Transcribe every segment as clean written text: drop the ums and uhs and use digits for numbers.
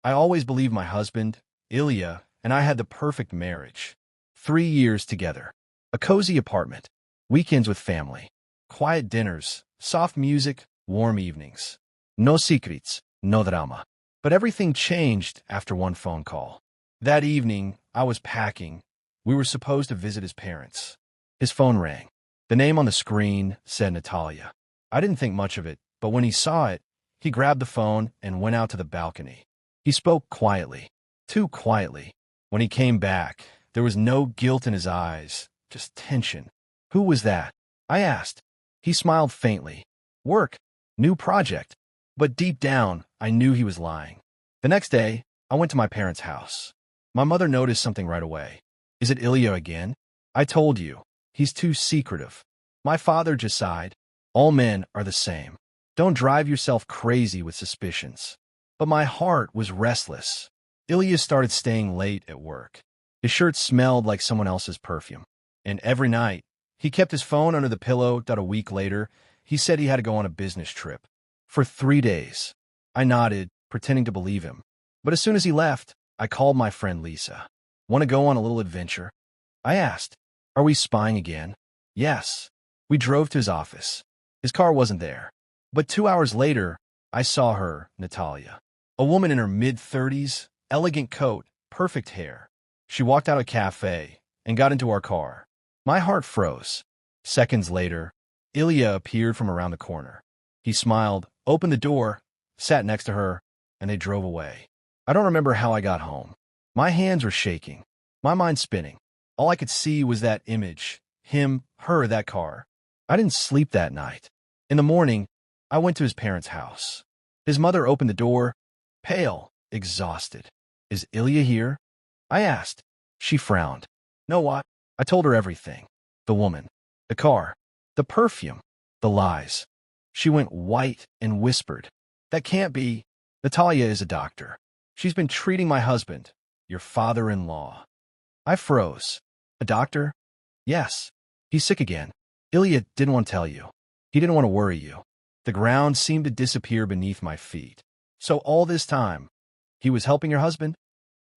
I always believed my husband, Ilya, and I had the perfect marriage. 3 years together. A cozy apartment. Weekends with family. Quiet dinners. Soft music. Warm evenings. No secrets. No drama. But everything changed after one phone call. That evening, I was packing. We were supposed to visit his parents. His phone rang. The name on the screen said Natalia. I didn't think much of it, but when he saw it, he grabbed the phone and went out to the balcony. He spoke quietly, too quietly. When he came back, there was no guilt in his eyes, just tension. Who was that? I asked. He smiled faintly. Work. New project. But deep down, I knew he was lying. The next day, I went to my parents' house. My mother noticed something right away. Is it Ilya again? I told you. He's too secretive. My father just sighed. All men are the same. Don't drive yourself crazy with suspicions. But my heart was restless. Ilya started staying late at work. His shirt smelled like someone else's perfume. And every night, he kept his phone under the pillow. A week later, he said he had to go on a business trip. For 3 days. I nodded, pretending to believe him. But as soon as he left, I called my friend Lisa. Want to go on a little adventure? I asked. Are we spying again? Yes. We drove to his office. His car wasn't there. But 2 hours later, I saw her, Natalia. A woman in her mid-30s, elegant coat, perfect hair. She walked out of a cafe and got into our car. My heart froze. Seconds later, Ilya appeared from around the corner. He smiled, opened the door, sat next to her, and they drove away. I don't remember how I got home. My hands were shaking, my mind spinning. All I could see was that image, him, her, that car. I didn't sleep that night. In the morning, I went to his parents' house. His mother opened the door, pale, exhausted. Is Ilya here? I asked. She frowned. Know what? I told her everything. The woman, the car, the perfume, the lies. She went white and whispered. That can't be. Natalia is a doctor. She's been treating my husband, your father-in-law. I froze. A doctor? Yes. He's sick again. Ilya didn't want to tell you. He didn't want to worry you. The ground seemed to disappear beneath my feet. So all this time, he was helping your husband?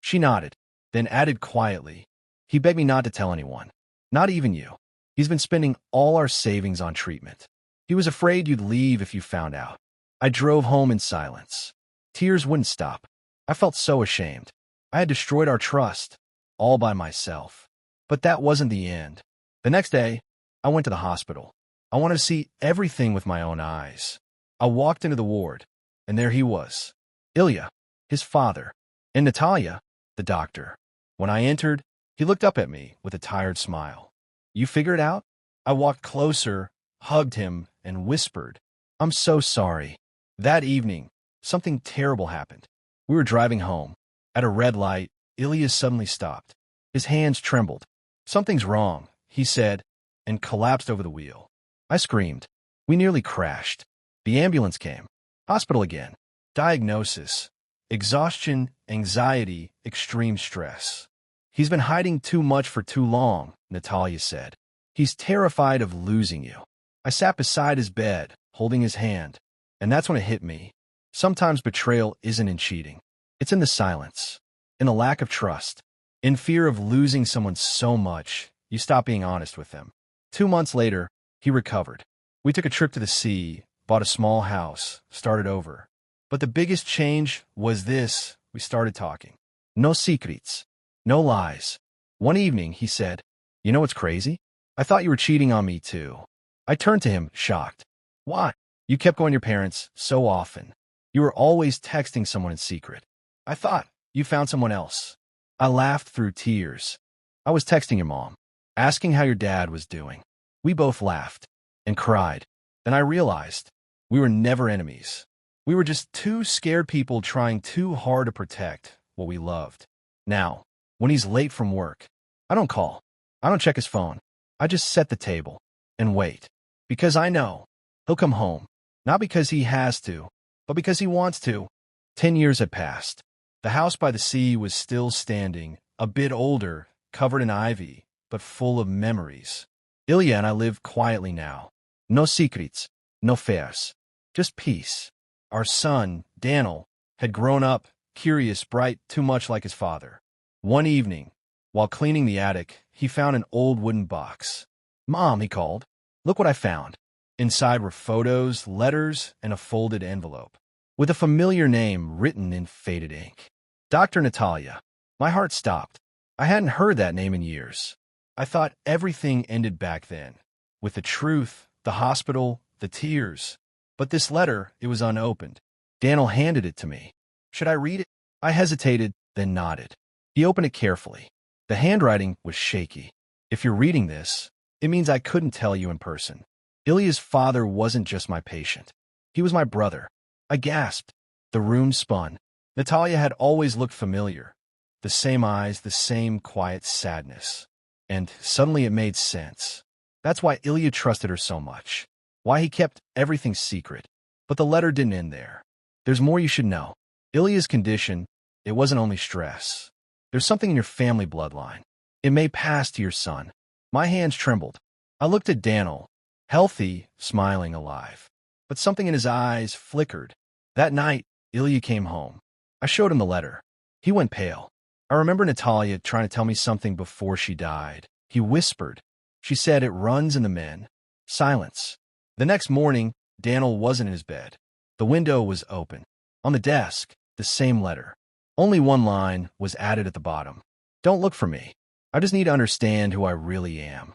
She nodded, then added quietly. He begged me not to tell anyone. Not even you. He's been spending all our savings on treatment. He was afraid you'd leave if you found out. I drove home in silence. Tears wouldn't stop. I felt so ashamed. I had destroyed our trust, all by myself. But that wasn't the end. The next day, I went to the hospital. I wanted to see everything with my own eyes. I walked into the ward, and there he was. Ilya, his father, and Natalia, the doctor. When I entered, he looked up at me with a tired smile. You figured it out? I walked closer, hugged him, and whispered, I'm so sorry. That evening, something terrible happened. We were driving home. At a red light, Ilya suddenly stopped. His hands trembled. Something's wrong, he said, and collapsed over the wheel. I screamed. We nearly crashed. The ambulance came. Hospital again. Diagnosis. Exhaustion, anxiety, extreme stress. He's been hiding too much for too long, Natalia said. He's terrified of losing you. I sat beside his bed, holding his hand, and that's when it hit me. Sometimes betrayal isn't in cheating. It's in the silence, in the lack of trust, in fear of losing someone so much, you stop being honest with them. 2 months later, he recovered. We took a trip to the sea, bought a small house, started over. But the biggest change was this: we started talking. No secrets, no lies. One evening, he said, You know what's crazy? I thought you were cheating on me too. I turned to him, shocked. Why? You kept going to your parents so often. You were always texting someone in secret. I thought you found someone else. I laughed through tears. I was texting your mom, asking how your dad was doing. We both laughed and cried. Then I realized we were never enemies. We were just two scared people trying too hard to protect what we loved. Now, when he's late from work, I don't call. I don't check his phone. I just set the table and wait. Because I know he'll come home. Not because he has to, but because he wants to. 10 years had passed. The house by the sea was still standing, a bit older, covered in ivy, but full of memories. Ilya and I live quietly now. No secrets, no affairs, just peace. Our son, Daniel, had grown up curious, bright, too much like his father. One evening, while cleaning the attic, he found an old wooden box. "Mom," he called, "look what I found." Inside were photos, letters, and a folded envelope, with a familiar name written in faded ink. Dr. Natalia. My heart stopped. I hadn't heard that name in years. I thought everything ended back then, with the truth, the hospital, the tears. But this letter, it was unopened. Daniel handed it to me. Should I read it? I hesitated, then nodded. He opened it carefully. The handwriting was shaky. "If you're reading this, it means I couldn't tell you in person. Ilya's father wasn't just my patient. He was my brother." I gasped. The room spun. Natalia had always looked familiar. The same eyes, the same quiet sadness. And suddenly it made sense. That's why Ilya trusted her so much. Why he kept everything secret. But the letter didn't end there. "There's more you should know. Ilya's condition, it wasn't only stress. There's something in your family bloodline. It may pass to your son." My hands trembled. I looked at Daniel, healthy, smiling, alive. But something in his eyes flickered. That night, Ilya came home. I showed him the letter. He went pale. I remember Natalia trying to tell me something before she died. He whispered. She said, "It runs in the men." Silence. The next morning, Daniel wasn't in his bed. The window was open. On the desk, the same letter. Only one line was added at the bottom. "Don't look for me. I just need to understand who I really am."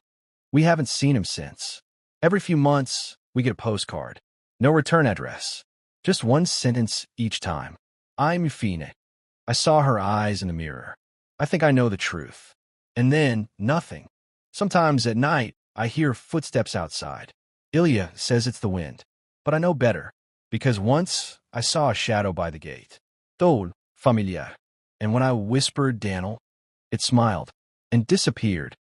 We haven't seen him since. Every few months, we get a postcard. No return address. Just one sentence each time. "I'm Fine." I saw her eyes in the mirror. I think I know the truth. And then, nothing. Sometimes at night, I hear footsteps outside. Ilya says it's the wind. But I know better, because once I saw a shadow by the gate. Tol, familiar. And when I whispered Daniel, it smiled and disappeared.